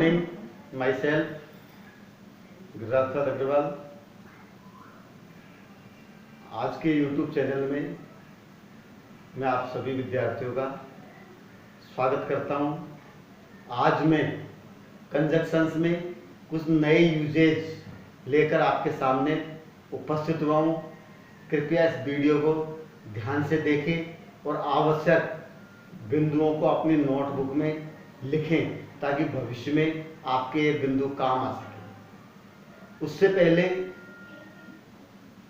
Morning, my self Giriraj प्रसाद अग्रवाल। आज के YouTube channel में मैं आप सभी विद्यार्थियों का स्वागत करता हूं। आज मैं कंजक्शंस में कुछ नए यूजेज लेकर आपके सामने उपस्थित हुआ हूं। कृपया इस वीडियो को ध्यान से देखें और आवश्यक बिंदुओं को अपनी नोटबुक में लिखें ताकि भविष्य में आपके ये बिंदु काम आ सके। उससे पहले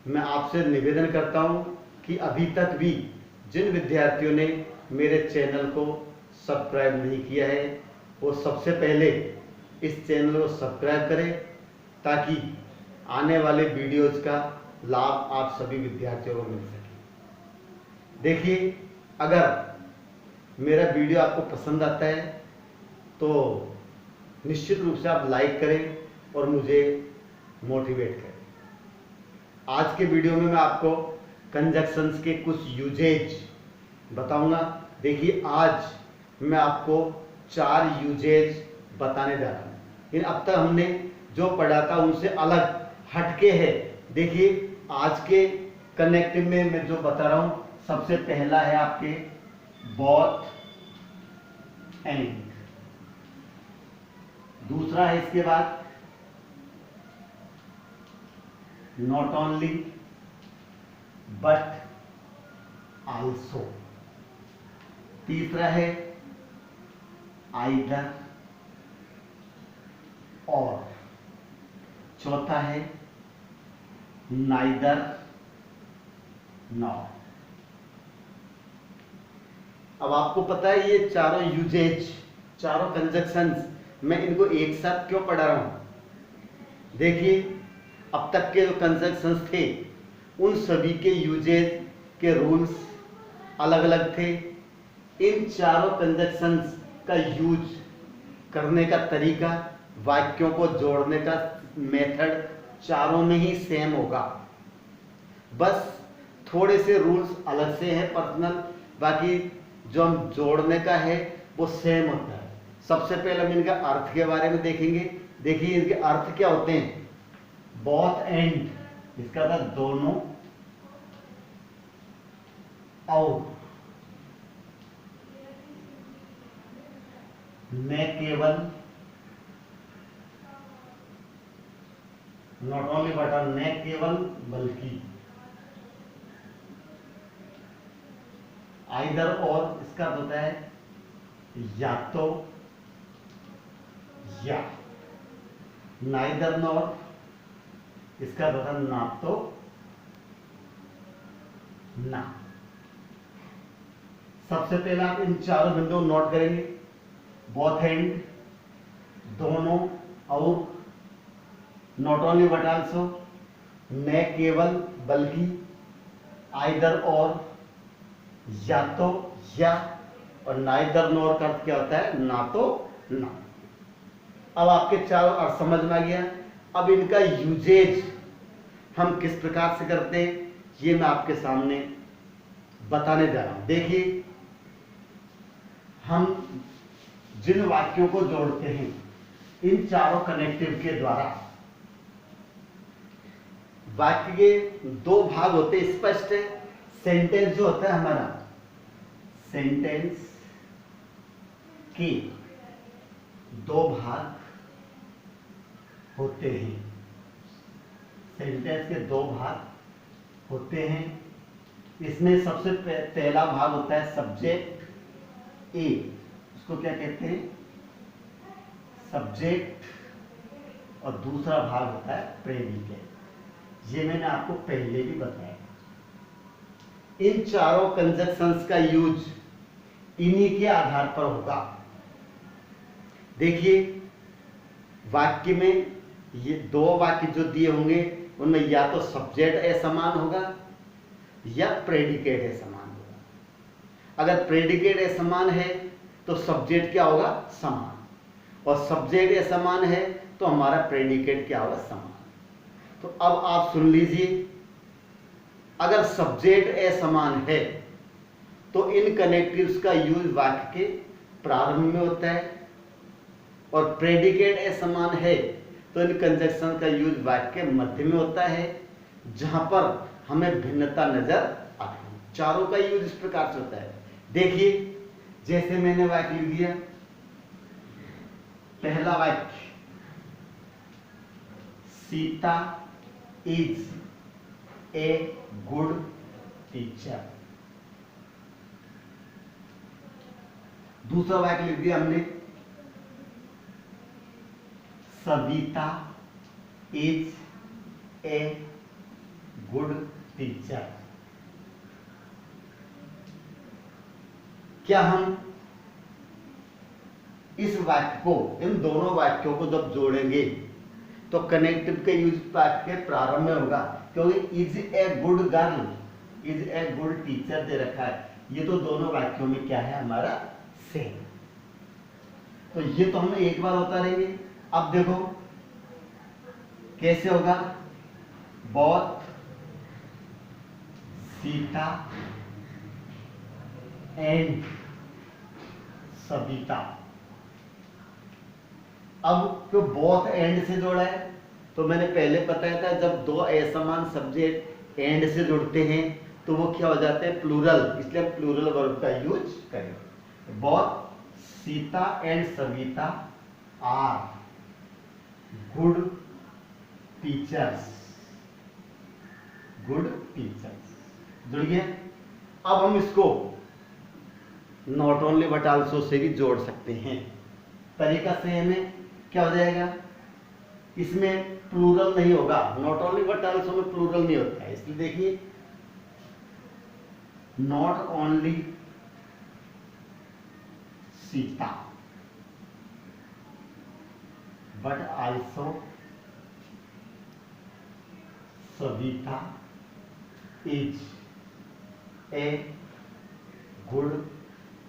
मैं आपसे निवेदन करता हूं कि अभी तक भी जिन विद्यार्थियों ने मेरे चैनल को सब्सक्राइब नहीं किया है वो सबसे पहले इस चैनल को सब्सक्राइब करें ताकि आने वाले वीडियोज का लाभ आप सभी विद्यार्थियों को मिल सके। देखिए, अगर मेरा वीडियो आपको पसंद आता है तो निश्चित रूप से आप लाइक करें और मुझे मोटिवेट करें। आज के वीडियो में मैं आपको कंजक्शंस के कुछ यूजेज बताऊंगा। देखिए, आज मैं आपको 4 यूजेज बताने जा रहा हूं। लेकिन अब तक हमने जो पढ़ा था उनसे अलग हटके है। देखिए, आज के कनेक्टिव में मैं जो बता रहा हूं, सबसे पहला है आपके बोथ एंड। दूसरा है इसके बाद नॉट ओनली बट आल्सो। तीसरा है आइदर और। चौथा है नाइदर नॉर। अब आपको पता है ये चारों यूजेज, चारों कंजक्शंस मैं इनको एक साथ क्यों पढ़ा रहा हूं। देखिए, अब तक के जो कंजक्शंस थे उन सभी के यूजेज के रूल्स अलग अलग थे। इन चारों कंजक्शंस का यूज करने का तरीका, वाक्यों को जोड़ने का मेथड चारों में ही सेम होगा। बस थोड़े से रूल्स अलग से हैं पर्सनल, बाकी जो हम जोड़ने का है वो सेम होता है। सबसे पहले हम इनका अर्थ के बारे में देखेंगे। देखिए, इनके अर्थ क्या होते हैं। बोथ एंड, इसका था दोनों और। न केवल, नॉट ओनली बट, न केवल बल्कि। आइदर और, इसका अर्थ होता है या तो या। नाइदर नॉर, इसका अर्थ होता है ना तो ना। सबसे पहले आप इन चारों बिंदुओं को नोट करेंगे। बोथ एंड, दोनों और, नॉट ओनली बट आल्सो, न केवल बल्कि, आइदर और, या तो या, और नाइदर नॉर का अर्थ क्या होता है ना तो ना। अब आपके चारों अर्थ समझ में आ गया। अब इनका यूजेज हम किस प्रकार से करते हैं ये मैं आपके सामने बताने जा रहा हूं। देखिए, हम जिन वाक्यों को जोड़ते हैं इन चारों कनेक्टिव के द्वारा, वाक्य के 2 भाग होते हैं, स्पष्ट है। सेंटेंस जो होता है हमारा, सेंटेंस के 2 भाग होते हैं। सेंटेंस के 2 भाग होते हैं। इसमें सबसे पहला भाग होता है सब्जेक्ट ए, उसको क्या कहते हैं सब्जेक्ट, और दूसरा भाग होता है प्रेडिकेट। ये मैंने आपको पहले भी बताया। इन चारों कंजक्शंस का यूज इन्हीं के आधार पर होगा। देखिए, वाक्य में ये 2 वाक्य जो दिए होंगे उनमें या तो सब्जेक्ट ए समान होगा या प्रेडिकेट ए समान होगा। अगर प्रेडिकेट ए समान है तो सब्जेक्ट क्या होगा समान, और सब्जेक्ट ए समान है तो हमारा प्रेडिकेट क्या होगा समान। तो अब आप सुन लीजिए, अगर सब्जेक्ट ए समान है तो इन कनेक्टिव्स का यूज वाक्य के प्रारंभ में होता है और प्रेडिकेट असमान है तो इन कंजक्शन का यूज वाक्य के मध्य में होता है जहां पर हमें भिन्नता नजर आती है। चारों का यूज इस प्रकार से होता है। देखिए जैसे मैंने वाक्य लिख दिया, पहला वाक्य Sita is a good teacher. दूसरा वाक्य लिख दिया हमने, Savita is a good teacher. क्या हम इस वाक्य को, इन दोनों वाक्यों को जब जोड़ेंगे तो कनेक्टिव के यूज वाक्य के प्रारंभ में होगा, क्योंकि is a good girl, is a good teacher दे रखा है। ये तो दोनों वाक्यों में क्या है हमारा सेम। तो ये तो हमने एक बार होता रहेंगे। अब देखो कैसे होगा, बोथ सीता एंड सविता। अब क्यों बोथ एंड से जोड़ा है, तो मैंने पहले बताया था जब दो असमान सब्जेक्ट एंड से जुड़ते हैं तो वो क्या हो जाते हैं, प्लूरल, इसलिए प्लूरल वर्ब का यूज करें। Both Sita and Savita are good teachers, good teachers जुड़ गया। अब हम इसको not only but also say भी जोड़ सकते हैं। तरीका सेम है, क्या हो जाएगा, इसमें प्लूरल नहीं होगा, नॉट ओनली बट आल्सो में प्लूरल नहीं होता है, इसलिए देखिए not only Sita but also Savita is a good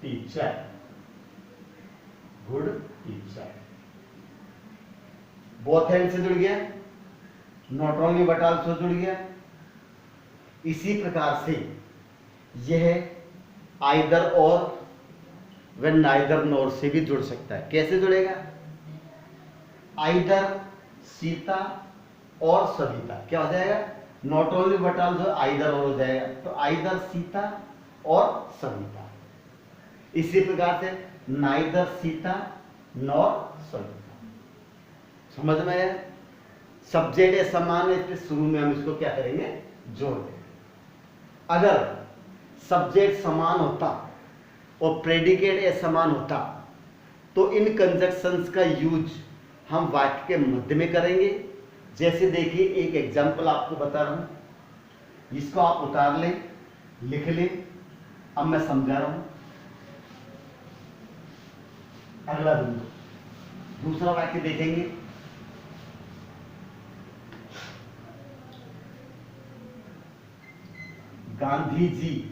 teacher, good teacher. Both and से जुड़ गया, नॉट ओनली बट आल्सो जुड़ गया। इसी प्रकार से यह आइदर और व नाइदर नोर से भी जुड़ सकता है। कैसे जुड़ेगा, आइदर सीता और सविता क्या हो जाएगा, not only but also either और हो जाएगा, तो आइदर सीता और सविता। इसी प्रकार से नाइदर सीता नॉर सविता। समझ में आया, सब्जेक्ट समान है इसलिए शुरू में हम इसको क्या करेंगे, जोड़ देंगे। अगर सब्जेक्ट समान होता और प्रेडिकेट असमान होता तो इन कंजक्शंस का यूज हम वाक्य के मध्य में करेंगे। जैसे देखिए एक एग्जांपल आपको बता रहा हूं, इसको आप उतार लें, लिख लें। अब मैं समझा रहा हूं। अगला बिंदु, दूसरा वाक्य देखेंगे, Gandhi ji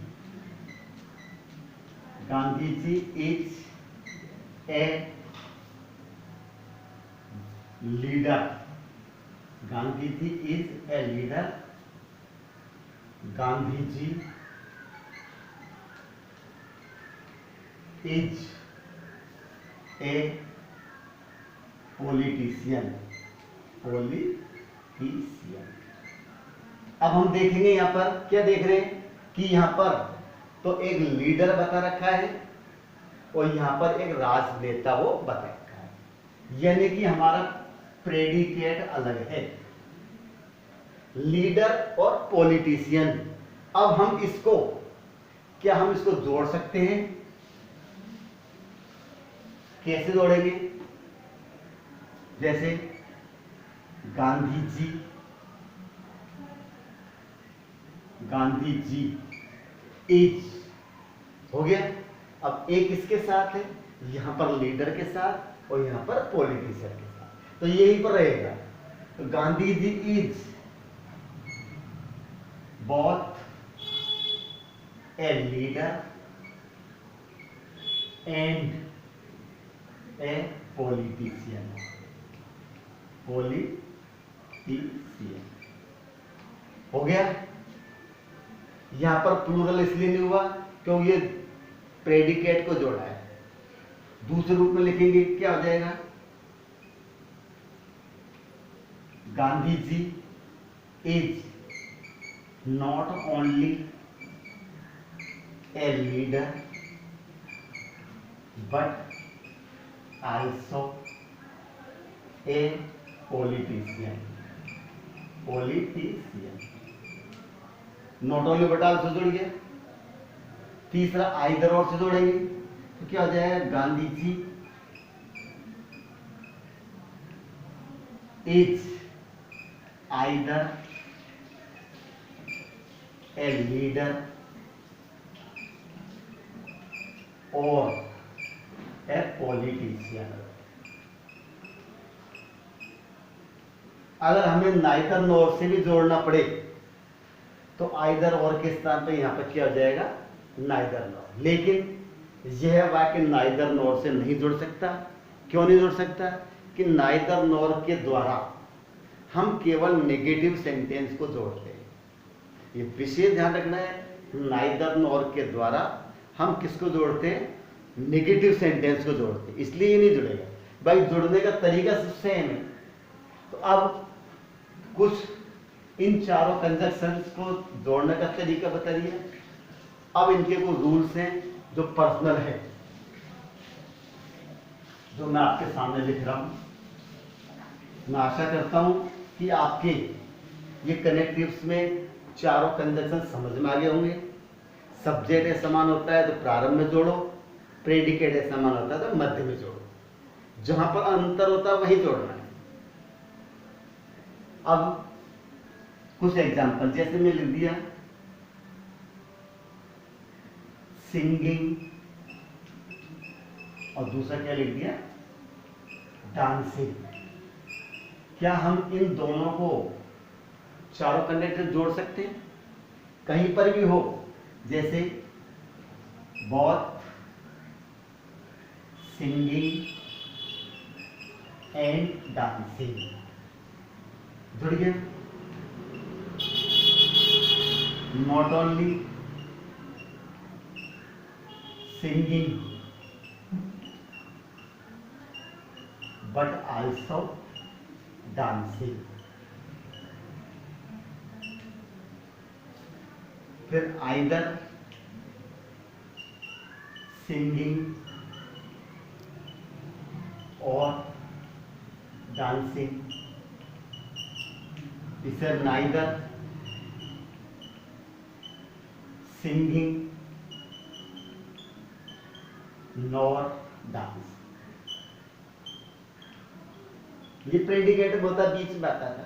is a leader, Gandhi ji is a leader, Gandhi ji is a politician, politician. अब हम देखेंगे यहां पर क्या देख रहे हैं कि यहां पर तो एक लीडर बता रखा है और यहां पर एक राजनेता वो बता रखा है, यानी कि हमारा प्रेडिकेट अलग है, लीडर और पॉलिटिशियन। अब हम इसको क्या हम इसको जोड़ सकते हैं, कैसे जोड़ेंगे, जैसे गांधी जी इज हो गया। अब एक इसके साथ है, यहां पर लीडर के साथ और यहां पर पॉलिटिशियन के साथ, तो यहीं पर रहेगा। तो Gandhi ji is both a leader and a politician, हो गया। यहां पर प्लूरल इसलिए नहीं हुआ क्योंकि ये प्रेडिकेट को जोड़ा है। दूसरे रूप में लिखेंगे क्या हो जाएगा, Gandhi ji is not only a leader but also a politician. Not only but also जुड़ गया। तीसरा आइदर और से जोड़ेंगे तो क्या हो जाएगा, Gandhi ji is either a leader और ए पॉलिटिशियन। अगर हमें नाइदर नॉर से भी जोड़ना पड़े तो आइदर और के स्थान पे यहां पर क्या हो जाएगा, नाइदर नॉर। लेकिन यह वाक्य नाइदर नॉर से नहीं जुड़ सकता। क्यों नहीं जुड़ सकता? कि नाइदर नॉर के द्वारा हम केवल नेगेटिव सेंटेंस को जोड़ते हैं। ये विशेष ध्यान रखना है, नाइदर नॉर के द्वारा हम किसको जोड़ते हैं, नेगेटिव सेंटेंस को जोड़ते हैं, इसलिए ये नहीं जुड़ेगा। भाई जुड़ने का तरीका सब सेम है। तो अब कुछ इन चारों कंजक्शंस को जोड़ने का तरीका बता दिया। अब इनके कुछ रूल्स हैं जो पर्सनल है, जो मैं आपके सामने लिख रहा हूं। मैं आशा करता हूं कि आपके ये कनेक्टिव्स में चारों कंजक्शन समझ में आ गए होंगे। सब्जेक्ट है समान होता है तो प्रारंभ में जोड़ो, प्रेडिकेट है समान होता है तो मध्य में जोड़ो, जहां पर अंतर होता है वहीं जोड़ना है। अब कुछ एग्जाम्पल, जैसे मैं लिख दिया सिंगिंग और दूसरा क्या लिख दिया, डांसिंग। क्या हम इन दोनों को चारों कनेक्टर जोड़ सकते हैं? कहीं पर भी हो, जैसे बोथ सिंगिंग एंड डांसिंग, जुड़ गया। Not only singing but also dancing. फिर आइदर सिंगिंग और डांसिंग, इसे नाइदर सिंगिंग नॉर डांस। ये प्रेडिकेट होता बीच में आता था,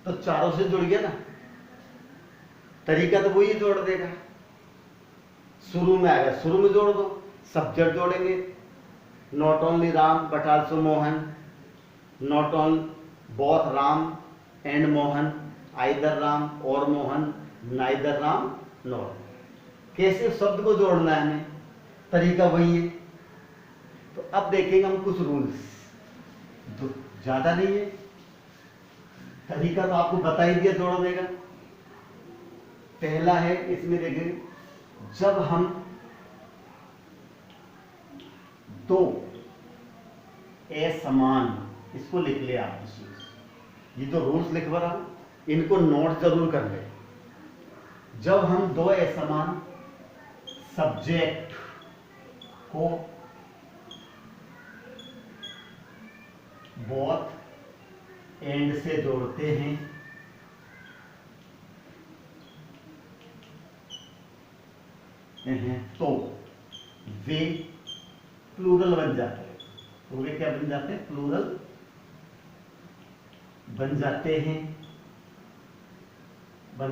तो चारों से जुड़ गया ना। तरीका तो वही जोड़ देगा। शुरू में आएगा, शुरू में जोड़ दो, सब्जेक्ट जोड़ेंगे, not only Ram but also Mohan, not only both Ram and Mohan, either Ram और मोहन, नाइदर राम नॉर। कैसे शब्द को जोड़ना है हमें, तरीका वही है। तो अब देखेंगे हम कुछ रूल्स, जो ज्यादा नहीं है, तरीका तो आपको बता ही दिया जोड़ने का। पहला है, इसमें देखेंगे जब हम दो असमान, इसको लिख ले आप, ये जो रूल्स लिख रहा हूं इनको नोट जरूर कर ले। जब हम दो असमान सब्जेक्ट को बोथ एंड से जोड़ते हैं तो वे प्लूरल बन जाते हैं। तो वे क्या बन जाते हैं, प्लूरल बन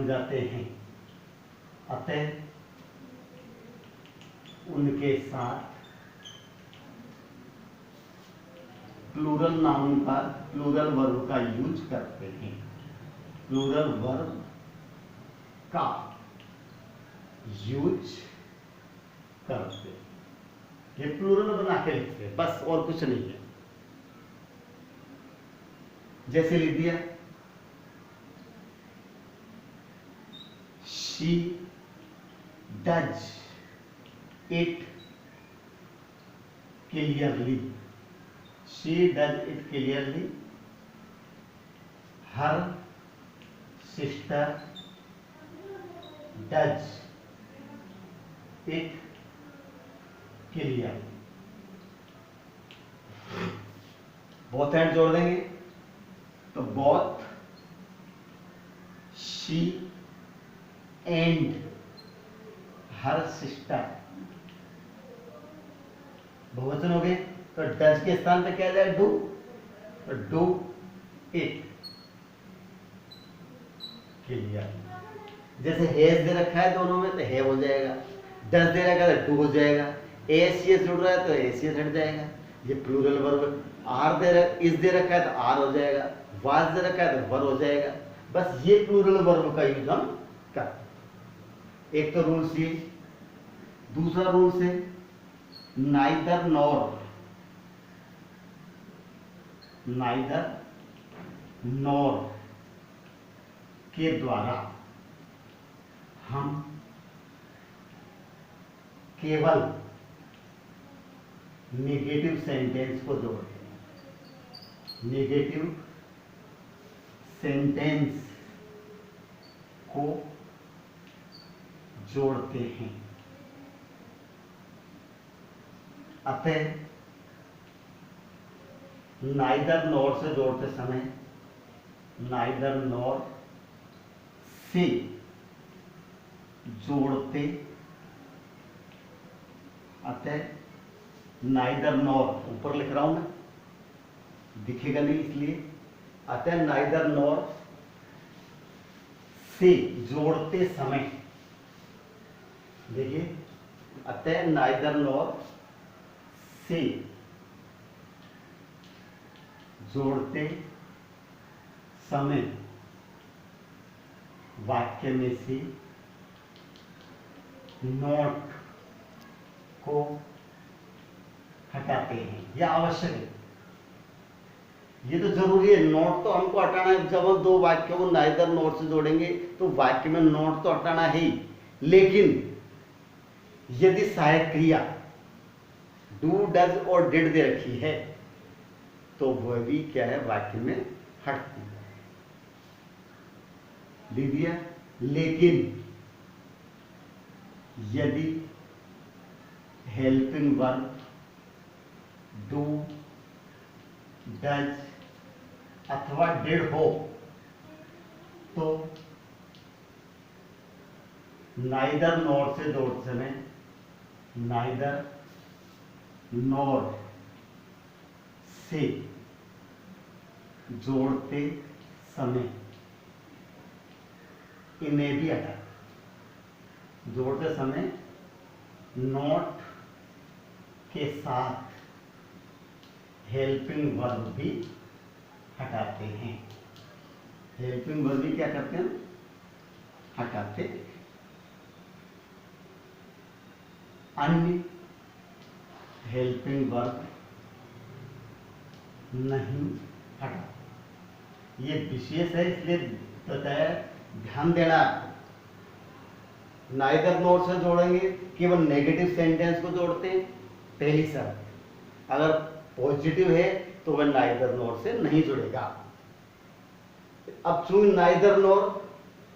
जाते हैं। अतः उनके साथ प्लूरल नाउन का, प्लूरल वर्ब का यूज करते हैं। प्लूरल वर्ब का यूज करते, ये प्लूरल बना के लिखते हैं, बस और कुछ नहीं है। जैसे लिख दिया she does it clearly, she does it clearly, her sister does it clear. Both and जोड़ देंगे तो both she and her sister, बहुवचन हो गए तो डज के स्थान पे क्या जाए, डू, तो डू इट क्लियर। जैसे हेज दे रखा है दोनों में तो हे हो जाएगा, डज दे रखा है तो डू हो जाएगा, एसीएस जुड़ रहा है तो एसीएस हट जाएगा। ये प्लूरल वर्ब। आर इस दे रखा है तो आर हो जाएगा, वाज दे रखा है तो वर हो जाएगा। बस ये प्लूरल वर्ब का यूज हम करते। एक तो रूल सी, दूसरा रूल से नाइदर नॉर, नाइदर नॉर के द्वारा हम केवल नेगेटिव सेंटेंस को जोड़ते हैं, नेगेटिव सेंटेंस को जोड़ते हैं। अतः नाइदर नॉर से जोड़ते समय नाइदर नॉर से जोड़ते, अतः नाइदर नॉर, ऊपर लिख रहा हूं मैं, दिखेगा नहीं इसलिए, अतः नाइदर नॉर से जोड़ते समय, देखिए, अतः नाइदर नॉर से जोड़ते समय वाक्य में से नॉट को हटाते हैं। यह आवश्यक है, ये तो जरूरी है। नॉट तो हमको हटाना है। जब हम दो वाक्यों को नाइदर नॉट से जोड़ेंगे तो वाक्य में नॉट तो हटाना है ही, लेकिन यदि सहायक क्रिया डू, डज और डिड दे रखी है तो वह भी क्या है, वाक्य में हटती है। दे दिया। लेकिन यदि हेल्पिंग वर्ब डू, डज अथवा डिड हो तो नाइदर नॉर से जोड़ते समय, नाइदर नॉर से जोड़ते समय इन्हें भी हटा, जोड़ते समय नॉट के साथ हेल्पिंग वर्ब भी हटाते हैं। हेल्पिंग वर्ब भी क्या करते हैं, हटाते हैं। अन्य हेल्पिंग वर्ब नहीं हटा। ये विशेष है इसलिए बताया, ध्यान देना। नाइदर नॉर से जोड़ेंगे, केवल नेगेटिव सेंटेंस को जोड़ते हैं, पहली शर्त। अगर पॉजिटिव है तो वह नाइदर नॉर से नहीं जुड़ेगा। अब चूंकि नाइदर नॉर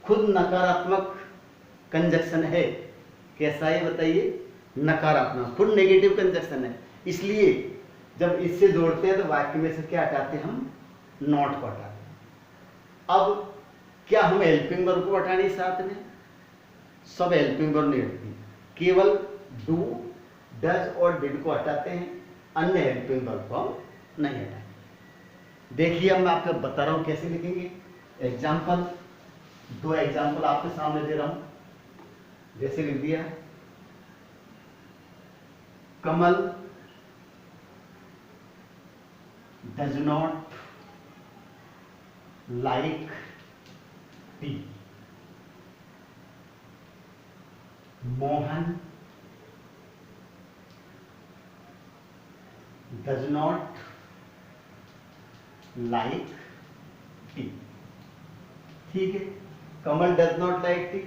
खुद नकारात्मक कंजक्शन है, कैसा है बताइए, नकारात्मक, खुद नेगेटिव कंजक्शन है, इसलिए जब इससे जोड़ते हैं तो वाक्य में से क्या हटाते हैं, हम नॉट को हटाते हैं। अब क्या हम हेल्पिंग वर्ब को हटाने साथ में, सब हेल्पिंग वर्ब नहीं हटती, केवल डू, डज और डिड को हटाते हैं, अन्य हेल्पिंग वर्ब को हम नहीं हटाते। देखिए अब मैं आपको बता रहा हूं कैसे लिखेंगे। एग्जाम्पल, दो एग्जाम्पल आपके सामने दे रहा हूं। जैसे लिख दिया, Kamal does not like tea, Mohan does not like tea. ठीक है, Kamal does not like tea,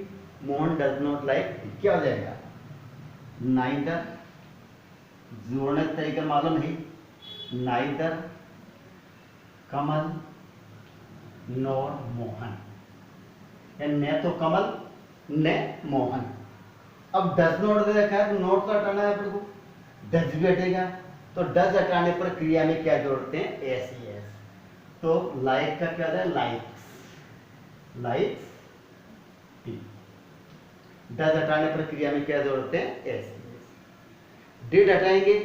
Mohan does not like tea, क्या हो जाएगा, नाइदर, जोड़ने का तरीका मालूम है, नाइदर कमल नॉर मोहन, न तो कमल न मोहन। अब डज नॉट दे रखा है तो नॉट तो हटाना है अपने को, डज भी हटेगा, तो डज हटाने पर क्रिया में क्या जोड़ते हैं, एस ई एस। तो लाइक का क्या है, लाइक्स, लाइक्स टी। डज हटाने पर क्रिया में क्या जोड़ते हैं, एस ई एस। डिड हटाएंगे,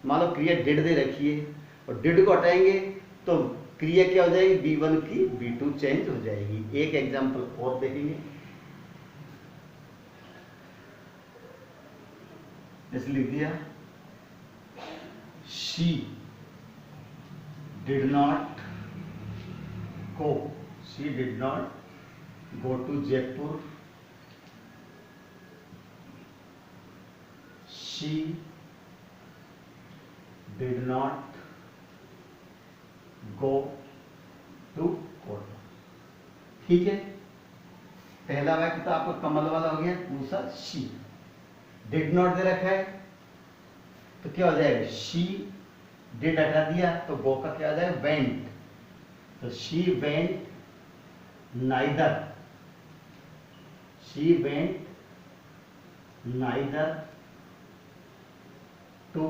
मान लो क्रिया डिड दे रखी है और डिड को हटाएंगे तो क्रिया क्या हो जाएगी, B1 की B2 चेंज हो जाएगी। एक एग्जांपल और देखेंगे, जैसे लिख दिया, she did not go, she did not go to Jaipur, she did not go to Kota. ठीक है, पहला वाक्य तो आपको कमल वाला हो गया, दूसरा शी। डिड नॉट दे रखा है तो क्या हो जाएगा, शी डिड हटा दिया तो गो का क्या हो जाएगा, वेंट। तो she went neither, she went neither